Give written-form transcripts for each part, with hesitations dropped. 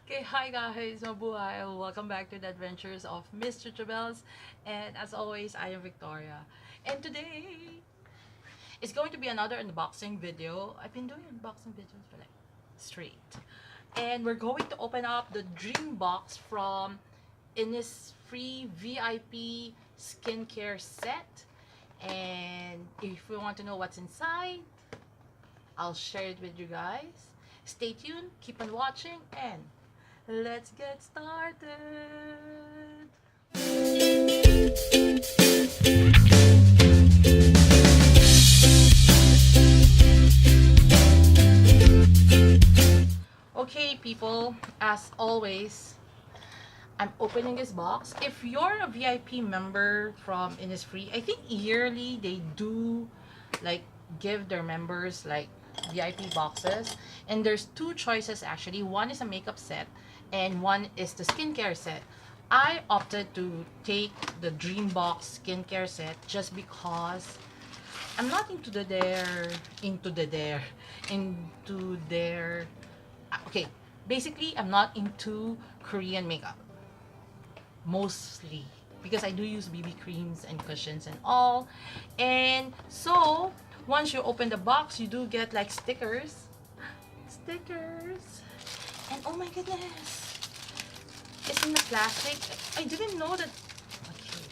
Okay, hi guys, mabuhay. Welcome back to the Adventures of Miss Chuchubells. And as always, I am Victoria. And today is going to be another unboxing video. I've been doing unboxing videos for like straight. And we're going to open up the Dream Box from Innisfree VIP Skincare Set. And if you want to know what's inside, I'll share it with you guys. Stay tuned, keep on watching, and let's get started. Okay, people, as always, I'm opening this box. If you're a VIP member from Innisfree, I think yearly they do like give their members like VIP boxes, and there's two choices actually. One is a makeup set and one is the skincare set. I opted to take the Dream Box skincare set just because I'm not into their okay, basically I'm not into Korean makeup mostly because I do use BB creams and cushions and all. And so once you open the box, you do get like stickers, and oh my goodness, it's in the plastic. I didn't know that. Okay.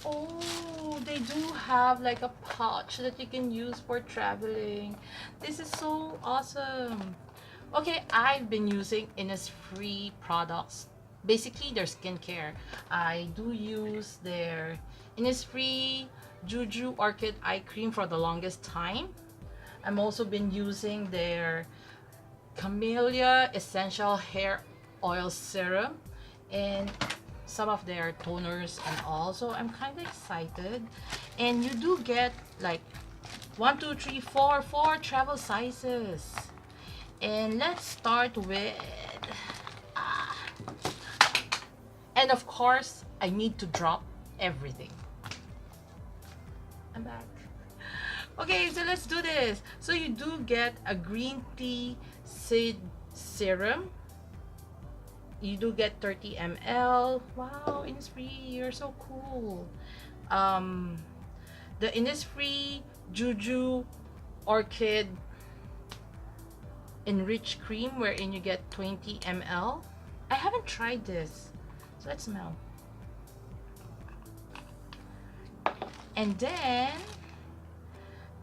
Oh, they do have like a pouch that you can use for traveling. This is so awesome. Okay, I've been using Innisfree products, basically their skincare. I do use their Innisfree Jeju Orchid eye cream for the longest time. I'm also been using their Camellia Essential Hair Oil Serum and some of their toners and all. So I'm kind of excited. And you do get like 1, 2, 3, 4, 4 travel sizes. And let's start with and of course I need to drop everything. I'm back. Okay, so let's do this. So you do get a green tea seed serum. You do get 30 ml. Wow, Innisfree, you're so cool. The Innisfree Jeju Orchid Enriched cream, wherein you get 20 ml. I haven't tried this, so let's smell. And then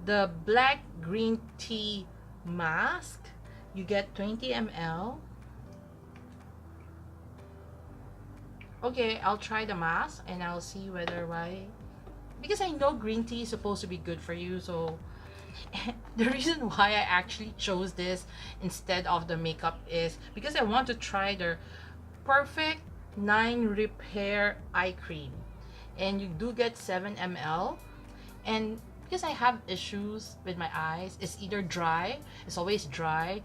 the black green tea mask, you get 20 ml. Okay, I'll try the mask and I'll see whether why, because I know green tea is supposed to be good for you. So the reason why I actually chose this instead of the makeup is because I want to try their perfect 9 repair eye cream, and you do get 7 ml. And because I have issues with my eyes, it's either dry, it's always dry,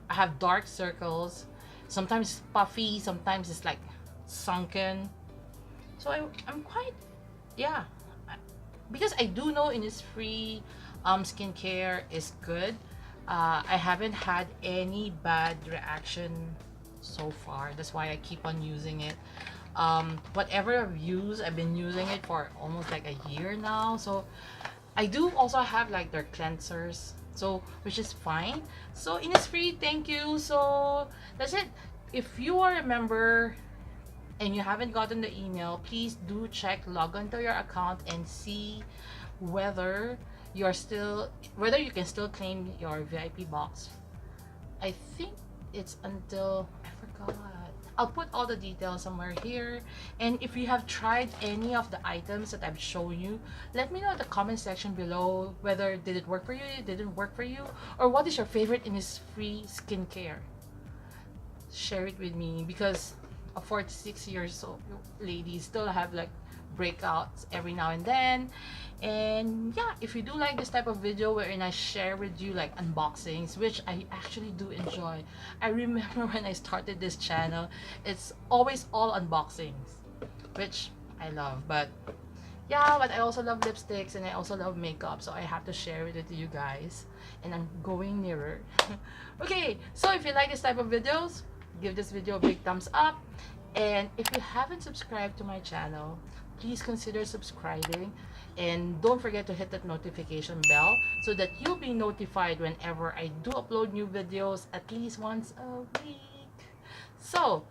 I have dark circles, sometimes it's puffy, sometimes it's like sunken. So I'm quite, yeah, because I do know Innisfree skincare is good. I haven't had any bad reaction so far. That's why I keep on using it. Whatever I've used, I've been using it for almost like a year now. So I do also have like their cleansers, so which is fine. So Innisfree, thank you. So that's it. If you are a member and you haven't gotten the email, please do log onto your account and see whether whether you can still claim your VIP box. I think it's until, I forgot. I'll put all the details somewhere here. And if you have tried any of the items that I've shown you, let me know in the comment section below whether did it work for you, didn't work for you, or what is your favorite Innisfree skincare. Share it with me, because a 46 years old lady still have like breakouts every now and then. And yeah, if you do like this type of video wherein I share with you like unboxings, which I actually do enjoy. I remember when I started this channel, it's always all unboxings, which I love. But Yeah, but I also love lipsticks and I also love makeup, so I have to share it with you guys. And I'm going nearer. Okay, so if you like this type of videos, give this video a big thumbs up. And if you haven't subscribed to my channel, please consider subscribing. And don't forget to hit that notification bell so that you'll be notified whenever I do upload new videos at least once a week. So,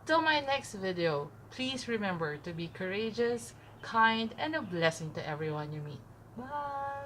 till my next video, please remember to be courageous, kind, and a blessing to everyone you meet. Bye!